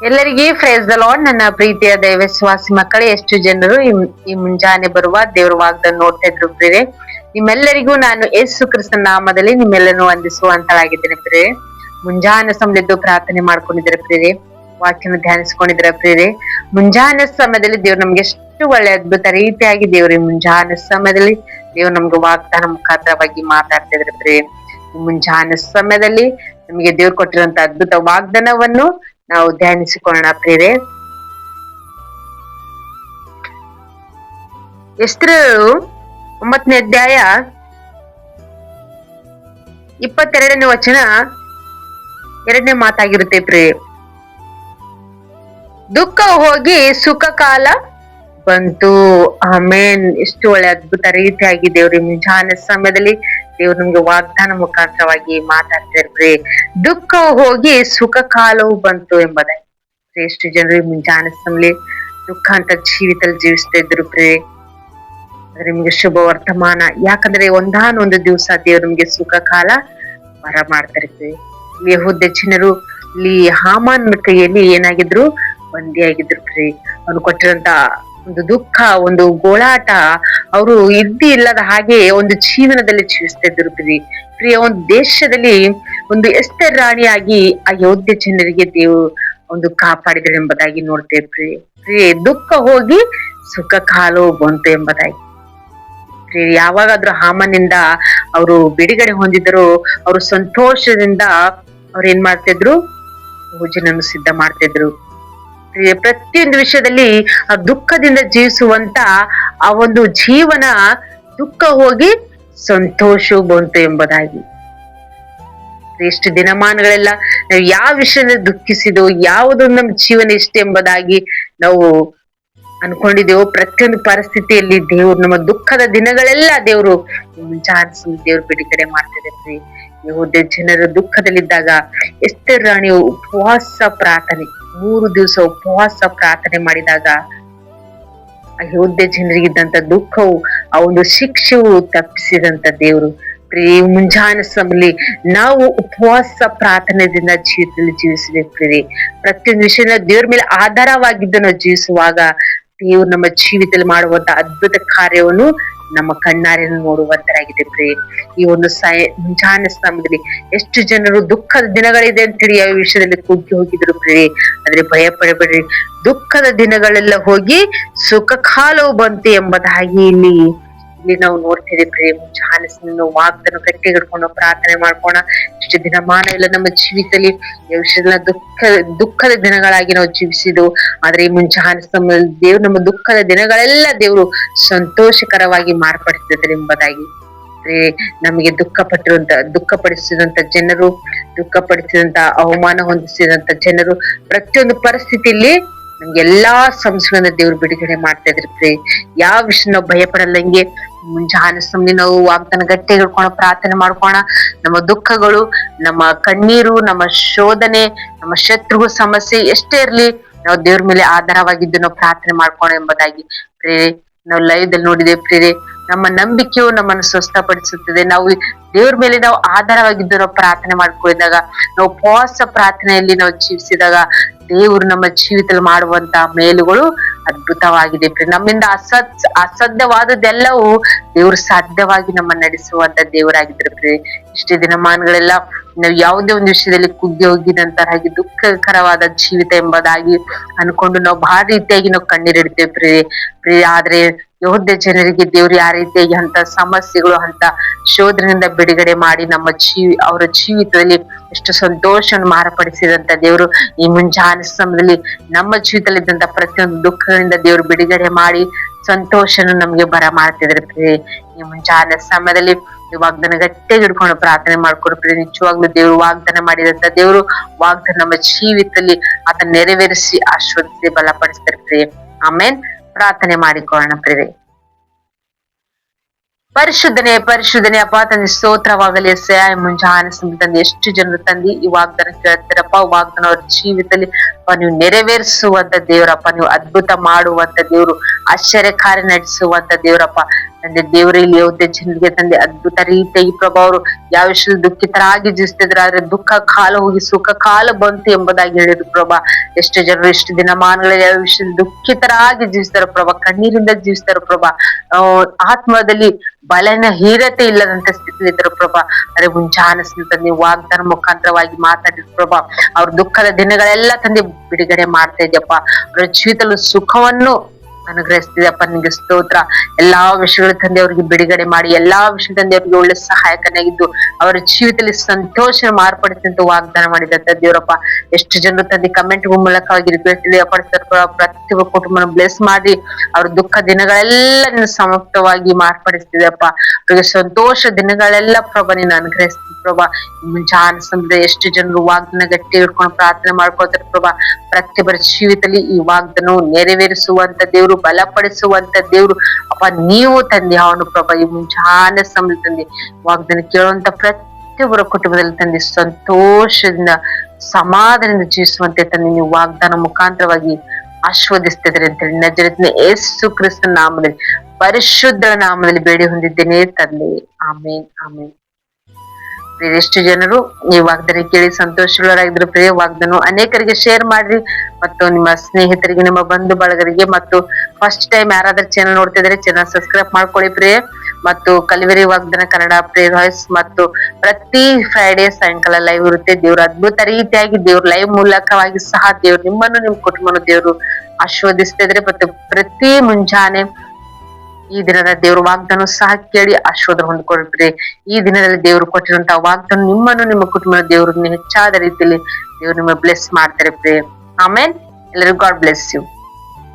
ಎಲ್ಲರಿಗೆ phrase the lord. ನನ್ನ ಪ್ರೀತಿಯ ದೈವವಿಶ್ವಾಸಿ ಮಕ್ಕಳೇ, ಎಷ್ಟು ಜನರು ಈ ಮುಂಜಾನೆ ಬರುವ ದೇವ್ರ ವಾಗ್ದಾನ ನೋಡ್ತಾ ಇದ್ರು ಪ್ರಿಯರೇ. ನಿಮ್ಮೆಲ್ಲರಿಗೂ ನಾನು ಯೇಸು ಕ್ರಿಸ್ತನ ನಾಮದಲ್ಲಿ ನಿಮ್ಮೆಲ್ಲರನ್ನು ವಂದಿಸುವಂತಳಾಗಿದ್ದೇನೆ ಪ್ರಿಯರೇ. ಮುಂಜಾನೆ ಸಮಯದ್ದು ಪ್ರಾರ್ಥನೆ ಮಾಡ್ಕೊಂಡಿದ್ರೆ ಪ್ರಿಯರೇ, ವಾಕ್ಯನ ಧ್ಯಾನಿಸ್ಕೊಂಡಿದ್ರೆ ಪ್ರಿಯರೇ. ಮುಂಜಾನೆ ಸಮಯದಲ್ಲಿ ದೇವ್ರು ನಮ್ಗೆ ಎಷ್ಟು ಒಳ್ಳೆ ಅದ್ಭುತ ರೀತಿಯಾಗಿ ದೇವ್ರ ಮುಂಜಾನೆ ಸಮಯದಲ್ಲಿ ದೇವ್ರು ನಮ್ಗೆ ವಾಗ್ದಾನ ಮುಖಾಂತರವಾಗಿ ಮಾತಾಡ್ತಾ ಇದ್ರೆ ಪ್ರಿಯರೇ. ಮುಂಜಾನೆ ಸಮಯದಲ್ಲಿ ನಮಗೆ ದೇವ್ರು ಕೊಟ್ಟಿರುವಂತ ಅದ್ಭುತ ವಾಗ್ದಾನವನ್ನು ನಾವು ಧ್ಯಾನಿಸಿಕೊಳ್ಳೋಣ ಪ್ರಿಯರೇ. ಎಸ್ತೇರಳು 9ನೇ ಅಧ್ಯಾಯ 22ನೇ ವಚನ 2ನೇ ಮಾತಾಗಿರುತ್ತೆ ಪ್ರಿಯರೇ. ದುಃಖ ಹೋಗಿ ಸುಖ ಕಾಲ ಬಂತು. ಆಮೇನ್. ಎಷ್ಟು ಒಳ್ಳೆ ಅದ್ಭುತ ರೀತಿಯಾಗಿ ದೇವ್ರ ಮುಂಜಾನೆ ಸಮಯದಲ್ಲಿ ದೇವ್ರು ನಮ್ಗೆ ವಾಗ್ದಾನ ಮುಖಾಂತರವಾಗಿ ಮಾತಾಡ್ತಿರ್ರಿ. ದುಃಖ ಹೋಗಿ ಸುಖ ಕಾಲವು ಬಂತು ಎಂಬುದಾಗಿ. ಎಷ್ಟು ಜನರು ಮುಂಜಾನೆ ಸಮಯ ದುಃಖ ಅಂತ ಜೀವಿತದಲ್ಲಿ ಜೀವಿಸ್ತಾ ಇದ್ರು ಪ್ರಿಯೇ. ಆದ್ರೆ ನಿಮ್ಗೆ ಶುಭ ವರ್ತಮಾನ. ಯಾಕಂದ್ರೆ ಒಂದಾನೊಂದು ದಿವಸ ದೇವ್ರು ನಮ್ಗೆ ಸುಖ ಕಾಲ ಬರ ಮಾಡ್ತಾರೆ ಪ್ರಿಯೇ. ಯೆಹೂದ್ಯ ಜನರು ಇಲ್ಲಿ ಹಾಮಾನ್ ಕೈಯಲ್ಲಿ ಏನಾಗಿದ್ರು, ಬಂದಿಯಾಗಿದ್ರು ಪ್ರಿಯೇ. ಅವ್ನು ಕೊಟ್ಟಿರಂತ ಒಂದು ದುಃಖ, ಒಂದು ಗೋಳಾಟ, ಅವರು ಇಲ್ಲದ ಹಾಗೆ ಒಂದು ಜೀವನದಲ್ಲಿ ಜೀವಿಸ್ತಾ ಇದ್ರು ಪ್ರಿಯ. ಒಂದು ದೇಶದಲ್ಲಿ ಒಂದು ಎಸ್ತೇರ್ ರಾಣಿಯಾಗಿ ಆ ಯೋಧ್ಯ ಜನರಿಗೆ ದೇವರು ಒಂದು ಕಾಪಾಡಿದ್ರು ಎಂಬುದಾಗಿ ನೋಡ್ತೇವೆ ಪ್ರಿಯ. ದುಃಖ ಹೋಗಿ ಸುಖ ಕಾಲವು ಬಂತು ಎಂಬುದಾಗಿ. ಯಾವಾಗಾದ್ರೂ ಹಾಮನಿಂದ ಅವರು ಬಿಡುಗಡೆ ಹೊಂದಿದ್ರು, ಅವರು ಸಂತೋಷದಿಂದ ಅವ್ರು ಏನ್ ಮಾಡ್ತಿದ್ರು, ಭೋಜನನ್ನು ಸಿದ್ಧ ಮಾಡ್ತಿದ್ರು. ಪ್ರತಿಯೊಂದು ವಿಷಯದಲ್ಲಿ ಆ ದುಃಖದಿಂದ ಜೀವಿಸುವಂತ ಆ ಒಂದು ಜೀವನ ದುಃಖ ಹೋಗಿ ಸಂತೋಷ ಬಂತು ಎಂಬುದಾಗಿ. ಎಷ್ಟು ದಿನಮಾನಗಳೆಲ್ಲ ನಾವು ಯಾವ ವಿಷಯದಲ್ಲಿ ದುಃಖಿಸಿದೋ, ಯಾವುದು ನಮ್ಮ ಜೀವನ ಇಷ್ಟ ಎಂಬುದಾಗಿ ನಾವು ಅನ್ಕೊಂಡಿದ್ದೇವೋ, ಪ್ರತಿಯೊಂದು ಪರಿಸ್ಥಿತಿಯಲ್ಲಿ ದೇವ್ರು ನಮ್ಮ ದುಃಖದ ದಿನಗಳೆಲ್ಲ ದೇವ್ರು ದೇವ್ರು ಬಿಡುಗಡೆ ಮಾಡ್ತಿದ್ದಾರೆ. ಯೆಹೂದ್ಯ ಜನರು ದುಃಖದಲ್ಲಿದ್ದಾಗ ಎಸ್ತೇರ್ ರಾಣಿಯು ಉಪವಾಸ ಪ್ರಾರ್ಥನೆ, 3 ದಿವಸ ಉಪವಾಸ ಪ್ರಾರ್ಥನೆ ಮಾಡಿದಾಗ ಆ ಯೆಹೂದ್ಯ ಜನರಿಗಿದ್ದಂತ ದುಃಖವು, ಆ ಒಂದು ಶಿಕ್ಷೆಯು ತಪ್ಪಿಸಿದಂತ ದೇವ್ರು. ಮುಂಜಾನೆ ಸಮಯದಲ್ಲಿ ನಾವು ಉಪವಾಸ ಪ್ರಾರ್ಥನೆಯಿಂದ ಜೀವಿತದಲ್ಲಿ ಜೀವಿಸಬೇಕು. ಪ್ರತಿಯೊಂದು ವಿಷಯ ದೇವ್ರ ಮೇಲೆ ಆಧಾರವಾಗಿದ್ದು ನಾವು ಜೀವಿಸುವಾಗ ದೇವ್ರು ನಮ್ಮ ಜೀವಿತದಲ್ಲಿ ಮಾಡುವಂತ ಅದ್ಭುತ ಕಾರ್ಯವನ್ನು ನಮ್ಮ ಕಣ್ಣಾರೆ ನೋಡುವಂತರಾಗಿದೆ ಪ್ರಿಯೆ. ಈ ಒಂದು ಮುಂಜಾನೆ ಸಮಯದಲ್ಲಿ ಎಷ್ಟು ಜನರು ದುಃಖದ ದಿನಗಳಿದೆ ಅಂತೇಳಿ ಯಾವ ವಿಷಯದಲ್ಲಿ ಕುಗ್ಗಿ ಹೋಗಿದ್ರು ಪ್ರಿಯೆ. ಆದ್ರೆ ಭಯ ಪಡಬೇಡ್ರಿ, ದುಃಖದ ದಿನಗಳೆಲ್ಲ ಹೋಗಿ ಸುಖ ಕಾಲವು ಬಂತು ಎಂಬುದಾಗಿ ಇಲ್ಲಿ ನಾವು ನೋಡ್ತೇವೆ ಪ್ರಿಯೆ. ಮುಂಜಾನೆ ಸಮಯ ವಾಗ್ದಾನ ಗಟ್ಟಿ ಹಿಡ್ಕೊಂಡು ಪ್ರಾರ್ಥನೆ ಮಾಡ್ಕೋಣ. ಇಷ್ಟು ದಿನಮಾನ ಇಲ್ಲ ನಮ್ಮ ಜೀವಿತದಲ್ಲಿ ವಿಷಯದ ದುಃಖದ ದಿನಗಳಾಗಿ ನಾವು ಜೀವಿಸಿದ್ದು, ಆದ್ರೆ ಈ ಮುಂಜಾನೆ ಸಮಯದಲ್ಲಿ ದೇವ್ರು ನಮ್ಮ ದುಃಖದ ದಿನಗಳೆಲ್ಲ ದೇವ್ರು ಸಂತೋಷಕರವಾಗಿ ಮಾರ್ಪಡಿಸಿದ್ದಾರೆ ಎಂಬುದಾಗಿ. ನಮಗೆ ದುಃಖಪಡಿಸಿದಂತ ಜನರು, ದುಃಖಪಡಿಸಿದಂತ ಅವಮಾನ ಹೊಂದಿಸಿದಂತ ಜನರು ಪ್ರತಿಯೊಂದು ಪರಿಸ್ಥಿತಿಯಲ್ಲಿ ನಮ್ಗೆಲ್ಲಾ ಸಂಶಯದಿಂದ ದೇವ್ರು ಬಿಡುಗಡೆ ಮಾಡ್ತಾ ಇದ್ರಿ ಪ್ರಿಯೆ. ಯಾವ ವಿಷಯ ನಾವು ಭಯ ಪಡಲ್ಲಂಗೆ ಮುಂಜಾನೆ ಸಮಯ ನಾವು ವಾಗ್ದಾನ ಗಟ್ಟಿ ಹಿಡ್ಕೊಂಡು ಪ್ರಾರ್ಥನೆ ಮಾಡ್ಕೋಣ. ನಮ್ಮ ದುಃಖಗಳು, ನಮ್ಮ ಕಣ್ಣೀರು, ನಮ್ಮ ಶೋಧನೆ, ನಮ್ಮ ಶತ್ರು ಸಮಸ್ಯೆ ಎಷ್ಟೇ ಇರ್ಲಿ, ನಾವು ದೇವ್ರ ಮೇಲೆ ಆಧಾರವಾಗಿದ್ದು ನಾವು ಪ್ರಾರ್ಥನೆ ಮಾಡ್ಕೋಣ ಎಂಬುದಾಗಿ ಪ್ರಿಯೆ. ನಾವು ಲೈವ್ದಲ್ಲಿ ನೋಡಿದೆ ಪ್ರಿಯೆ, ನಮ್ಮ ನಂಬಿಕೆಯು ನಮ್ಮನ್ನು ಸ್ವಸ್ಥಪಡಿಸುತ್ತದೆ. ನಾವು ದೇವ್ರ ಮೇಲೆ ನಾವು ಆಧಾರವಾಗಿದ್ದು ನಾವು ಪ್ರಾರ್ಥನೆ ಮಾಡ್ಕೊಂಡಿದ್ದಾಗ, ನಾವು ಉಪವಾಸ ಪ್ರಾರ್ಥನೆಯಲ್ಲಿ ನಾವು ಜೀವಿಸಿದಾಗ ದೇವರು ನಮ್ಮ ಜೀವಿತದಲ್ಲಿ ಮಾಡುವಂತ ಮೇಲುಗಳು ಅದ್ಭುತವಾಗಿದೆ. ನಮ್ಮಿಂದ ಅಸಾಧ್ಯವಾದದ್ದೆಲ್ಲವೂ ದೇವ್ರು ಸಾಧ್ಯವಾಗಿ ನಮ್ಮ ನಡೆಸುವಂತ ದೇವರಾಗಿದ್ರು. ಇಷ್ಟೇ ದಿನಮಾನಗಳೆಲ್ಲ ನಾವು ಯಾವುದೇ ಒಂದು ವಿಷಯದಲ್ಲಿ ಕುಗ್ಗಿ ಹೋಗಿದಂತ ಹಾಗೆ ದುಃಖಕರವಾದ ಜೀವಿತ ಎಂಬುದಾಗಿ ಅನ್ಕೊಂಡು ನಾವು ಬಹಳ ರೀತಿಯಾಗಿ ನಾವು ಕಣ್ಣೀರಿಡ್ತೇವೆ ಪ್ರಿಯ. ಆದ್ರೆ ಯೆಹೂದ್ಯ ಜನರಿಗೆ ದೇವ್ರು ಯಾವ ರೀತಿಯಾಗಿ ಅಂತ ಸಮಸ್ಯೆಗಳು, ಅಂತ ಶೋಧನೆಯಿಂದ ಬಿಡುಗಡೆ ಮಾಡಿ ಅವರ ಜೀವಿತದಲ್ಲಿ ಎಷ್ಟು ಸಂತೋಷವನ್ನು ಮಾರ್ಪಡಿಸಿದಂತ ದೇವ್ರು ಈ ಮುಂಜಾನೆ ಸಮಯದಲ್ಲಿ ನಮ್ಮ ಜೀವಿತದಲ್ಲಿ ಇದ್ದಂತ ಪ್ರತಿಯೊಂದು ದುಃಖಗಳಿಂದ ದೇವ್ರು ಬಿಡುಗಡೆ ಮಾಡಿ ಸಂತೋಷನ ನಮ್ಗೆ ಬರ ಮಾಡ್ತಿದ್ರೆ. ಈ ಮುಂಜಾನೆ ಸಮಯದಲ್ಲಿ ವಾಗ್ದಾನ ಗಟ್ಟಿ ಹಿಡ್ಕೊಂಡು ಪ್ರಾರ್ಥನೆ ಮಾಡ್ಕೊಡ್ರಿ. ನಿಜವಾಗ್ಲೂ ದೇವ್ರು ವಾಗ್ದಾನ ಮಾಡಿದಂತ ದೇವ್ರು ವಾಗ್ದಾನ ನಮ್ಮ ಜೀವಿತದಲ್ಲಿ ಆತ ನೆರವೇರಿಸಿ ಆಶ್ವದಿಸಿ ಬಲಪಡಿಸ್ತಾರೆ. ಆಮೇನ್. ಪ್ರಾರ್ಥನೆ ಮಾಡಿಕೊಳ್ಳೋಣ ಪ್ರಿಯರೇ. ಪರಿಶುದ್ಧನೆ ಅಪ್ಪ ತಂದೆ, ಸ್ತೋತ್ರವಾಗಲಿ ಎಸ್ಸೆ. ಮುಂಜಾನೆ ಸಮಯದಲ್ಲಿ ಎಷ್ಟು ಜನರು ತಂದಿ ಈ ವಾಗ್ದಾನ ಕೇಳ್ತೀರಪ್ಪ. ವಾಗ್ದಾನ ಅವ್ರ ಜೀವಿತದಲ್ಲಿ ನೀವು ನೆರವೇರಿಸುವಂತ ದೇವ್ರಪ್ಪ, ನೀವು ಅದ್ಭುತ ಮಾಡುವಂತ ದೇವ್ರು, ಆಶ್ಚರ್ಯ ಕಾರ್ಯ ನಡೆಸುವಂತ ದೇವ್ರಪ್ಪ. ತಂದೆ ದೇವರೇ, ಇಲ್ಲಿ ಯಾವುದೇ ಜನರಿಗೆ ತಂದೆ ಅದ್ಭುತ ರೀತಿಯಾಗಿ ಪ್ರಭಾ ಅವರು ಯಾವ ವಿಷಯದಲ್ಲಿ ದುಃಖಿತರಾಗಿ ಜೀವಿಸ್ತಿದ್ರು, ಆದ್ರೆ ದುಃಖ ಕಾಲ ಹೋಗಿ ಸುಖ ಕಾಲ ಬಂತು ಎಂಬುದಾಗಿ ಹೇಳಿದ್ರು ಪ್ರಭಾ. ಎಷ್ಟು ಜನರು ಇಷ್ಟು ದಿನಮಾನಗಳಲ್ಲಿ ಯಾವ ವಿಷಯದಲ್ಲಿ ದುಃಖಿತರಾಗಿ ಜೀವಿಸ್ತಾರ ಪ್ರಭಾ, ಕಣ್ಣೀರಿಂದ ಜೀವಿಸ್ತಾರ ಪ್ರಭಾ, ಆತ್ಮದಲ್ಲಿ ಬಲನ ಹೀರತೆ ಇಲ್ಲದಂತ ಸ್ಥಿತಿ ಇದ್ರು ಪ್ರಭಾ. ಅರೆ ಮುಂಜಾನೆ ತಂದೆ ವಾಗ್ದಾನ ಮುಖಾಂತರವಾಗಿ ಮಾತಾಡಿದ್ರು ಪ್ರಭಾ. ಅವ್ರ ದುಃಖದ ದಿನಗಳೆಲ್ಲ ತಂದೆ ಬಿಡುಗಡೆ ಮಾಡ್ತಾ ಇದ್ಯಪ್ಪ. ಅವ್ರ ಜೀವಿತದಲ್ಲಿ ಸುಖವನ್ನು ಅನುಗ್ರಹಿಸ್ತಿದೆಯಪ್ಪ. ನಿಮ್ಗೆ ಸ್ತೋತ್ರ. ಎಲ್ಲಾ ವಿಷಯಗಳು ತಂದೆ ಅವ್ರಿಗೆ ಬಿಡುಗಡೆ ಮಾಡಿ, ಎಲ್ಲಾ ವಿಷಯ ತಂದೆ ಅವ್ರಿಗೆ ಒಳ್ಳೆ ಸಹಾಯಕನಾಗಿದ್ದು ಅವರ ಜೀವಿತದಲ್ಲಿ ಸಂತೋಷ ಮಾರ್ಪಡಿಸಿ ಅಂತ ವಾಗ್ದಾನ ಮಾಡಿದಂತ ದೇವರಪ್ಪ. ಎಷ್ಟು ಜನರು ತಂದೆ ಕಮೆಂಟ್ ಮೂಲಕವಾಗಿ ತಿಳಿಯಪಡಿಸ್ತಾರ. ಪ್ರತಿಯೊಬ್ಬ ಕುಟುಂಬನ ಬ್ಲೆಸ್ ಮಾಡಿ ಅವ್ರ ದುಃಖ ದಿನಗಳೆಲ್ಲ ಸಮಾಪ್ತವಾಗಿ ಮಾರ್ಪಡಿಸ್ತಿದೆಯಪ್ಪ. ಅವ್ರಿಗೆ ಸಂತೋಷ ದಿನಗಳೆಲ್ಲ ಪ್ರಭಾ ನೀನು ಅನುಗ್ರಹಿಸ್ತೀವಿ ಪ್ರಭಾ. ಮುಂಜಾನೆ ಸಮುದ್ರ ಎಷ್ಟು ಜನರು ವಾಗ್ದಾನ ಗಟ್ಟಿ ಹಿಡ್ಕೊಂಡು ಪ್ರಾರ್ಥನೆ ಮಾಡ್ಕೊಳ್ತಾರೆ ಪ್ರಭಾ. ಪ್ರತಿಯೊಬ್ಬರ ಜೀವಿತದಲ್ಲಿ ಈ ವಾಗ್ದಾನವು ನೆರವೇರಿಸುವಂತ ದೇವ್ರು, ಬಲಪಡಿಸುವಂತ ದೇವ್ರು ಅಪ್ಪ ನೀವು ತಂದೆ. ಅವನು ಪ್ರಭಾ ಈ ಮುಂಜಾನೆ ಸಮಯ ತಂದೆ ವಾಗ್ದಾನ ಕೇಳುವಂತ ಪ್ರತಿಯೊಬ್ಬರ ಕುಟುಂಬದಲ್ಲಿ ತಂದೆ ಸಂತೋಷದಿಂದ ಸಮಾಧಾನದಿಂದ ಜೀವಿಸುವಂತೆ ತಂದೆ ನೀವು ವಾಗ್ದಾನ ಮುಖಾಂತರವಾಗಿ ಆಶೀರ್ವದಿಸ್ತಿದ್ರೆ ಅಂತ ಹೇಳಿ ನಜರೇತಿನ ಯೇಸು ಕ್ರಿಸ್ತನ ನಾಮದಲ್ಲಿ, ಪರಿಶುದ್ಧ ನಾಮದಲ್ಲಿ ಬೇಡಿ ಹೊಂದಿದ್ದೇನೆ ತಂದೆ. ಆಮೇನ್ ಆಮೇನ್. ಎಷ್ಟು ಜನರು ಈ ವಾಗ್ದಾನ ಕೇಳಿ ಸಂತೋಷಗಳಾಗಿದ್ರು ಪ್ರಿಯ. ವಾಗ್ದಾನ ಅನೇಕರಿಗೆ ಶೇರ್ ಮಾಡ್ರಿ, ಮತ್ತು ನಿಮ್ಮ ಸ್ನೇಹಿತರಿಗೆ, ನಿಮ್ಮ ಬಂಧು ಬಳಗರಿಗೆ, ಮತ್ತು ಫಸ್ಟ್ ಟೈಮ್ ಯಾರಾದ್ರೂ ಚಾನಲ್ ನೋಡ್ತಿದ್ರೆ ಚಾನಲ್ ಸಬ್ಸ್ಕ್ರೈಬ್ ಮಾಡ್ಕೊಳ್ಳಿ ಪ್ರಿಯ. ಮತ್ತು ಕಲಿವರಿ ವಾಗ್ದಾನ ಕನ್ನಡ ಪ್ರೇಯರ್ ವಾಯ್ಸ್ ಮತ್ತು ಪ್ರತಿ ಫ್ರೈಡೆ ಸಾಯಂಕಾಲ ಲೈವ್ ಇರುತ್ತೆ. ದೇವ್ರ ಅದ್ಭುತ ರೀತಿಯಾಗಿ ದೇವ್ರ ಲೈವ್ ಮೂಲಕವಾಗಿ ಸಹ ದೇವ್ರು ನಿಮ್ಮನ್ನು ನಿಮ್ಮ ಕುಟುಂಬನ ದೇವ್ರು ಆಶೀರ್ವದಿಸ್ತಿದ್ರೆ. ಮತ್ತು ಪ್ರತಿ ಮುಂಜಾನೆ ಈ ದಿನದ ದೇವ್ರ ವಾಗ್ದಾನ ಸಹ ಕೇಳಿ ಆಶೀರ್ವಾದ ಹೊಂದ್ಕೊಳ್ರಿ. ಈ ದಿನದಲ್ಲಿ ದೇವ್ರು ಕೊಟ್ಟಿರುವಂತಹ ವಾಗ್ದಾನ ನಿಮ್ಮನ್ನು ನಿಮ್ಮ ಕುಟುಂಬದ ದೇವ್ರನ್ನ ಹೆಚ್ಚಾದ ರೀತಿಯಲ್ಲಿ ದೇವ್ರು ನಿಮ್ಮ ಬ್ಲೆಸ್ ಮಾಡ್ತಾರೆ ಪ್ರಿಯ. ಆಮೇನ್. ಎಲ್ಲರಿಗೂ ಗಾಡ್ ಬ್ಲೆಸ್ ಯು.